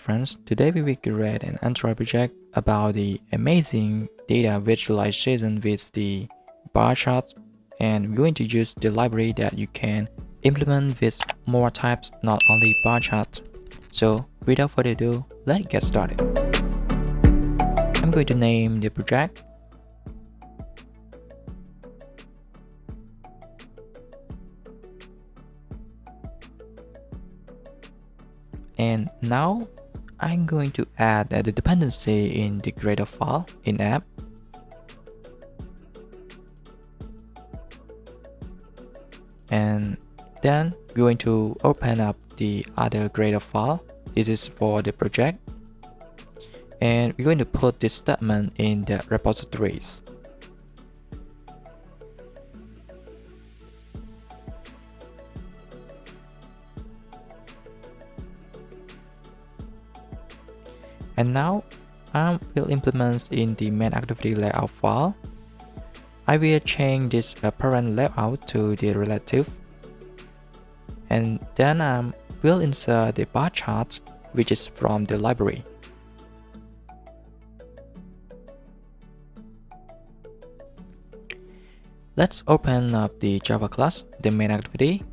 friends, today we will create an Android project about the amazing data visualization with the bar chart, and we're going to use the library that you can implement with more types, not only bar chart. So without further ado, let's get started. I'm going to name the project and now I'm going to add the dependency in the creator file in app. And then we're going to open up the other creator file. This is for the project. And we're going to put this statement in the repositories. And now I will implement in the main activity layout file. I will change this parent layout to the relative. And then I will insert the bar chart, which is from the library. Let's open up the Java class, the main activity.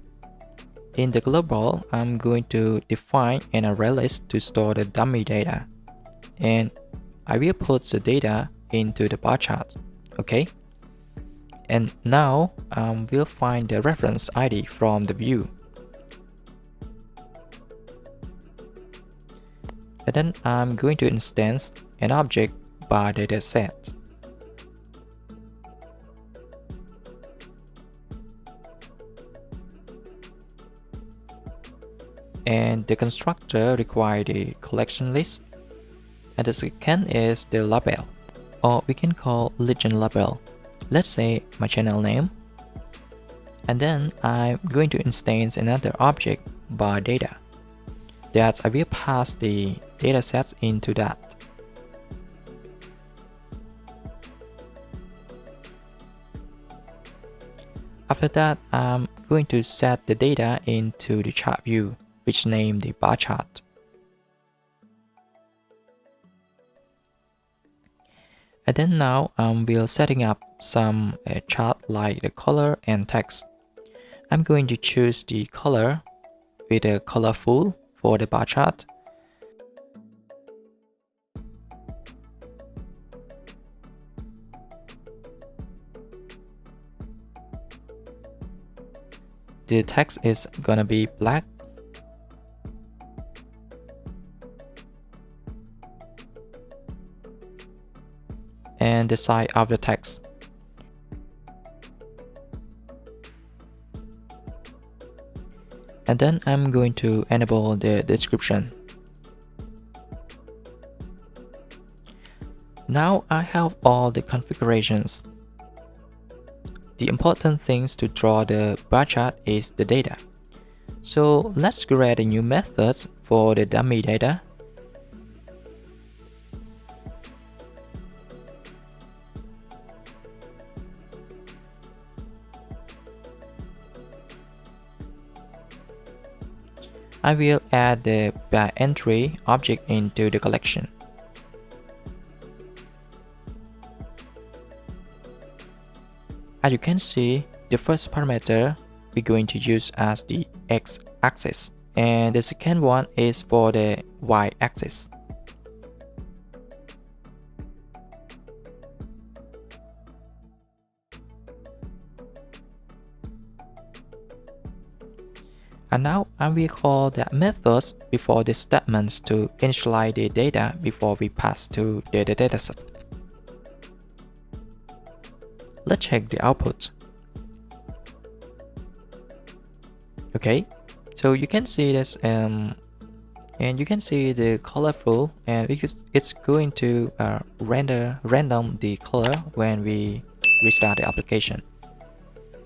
In the global, I'm going to define an array list to store the dummy data. And I will put the data into the bar chart. Okay. And now we'll find the reference ID from the view. And then I'm going to instance an object by dataset. And the constructor requires the collection list. And the second is the label, or we can call legend label. Let's say my channel name. And then I'm going to instance another object by data. That I will pass the datasets into that. After that, I'm going to set the data into the chart view, which name the bar chart. And then now we're setting up some chart like the color and text. I'm going to choose the color with a colorful for the bar chart. The text is gonna be black. And the size of the text. And then I'm going to enable the description. Now I have all the configurations. The important things to draw the bar chart is the data. So let's create a new method for the dummy data. I will add the by entry object into the collection. As you can see, the first parameter we're going to use as the x-axis, and the second one is for the y-axis. And now I will call the methods before the statements to initialize the data before we pass to the dataset. Let's check the output. Okay, so you can see this and you can see the colorful, and because it's going to random the color when we restart the application.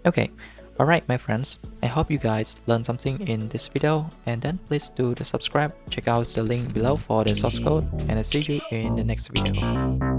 Okay. Alright my friends, I hope you guys learned something in this video, and then please do the subscribe, check out the link below for the source code, and I'll see you in the next video.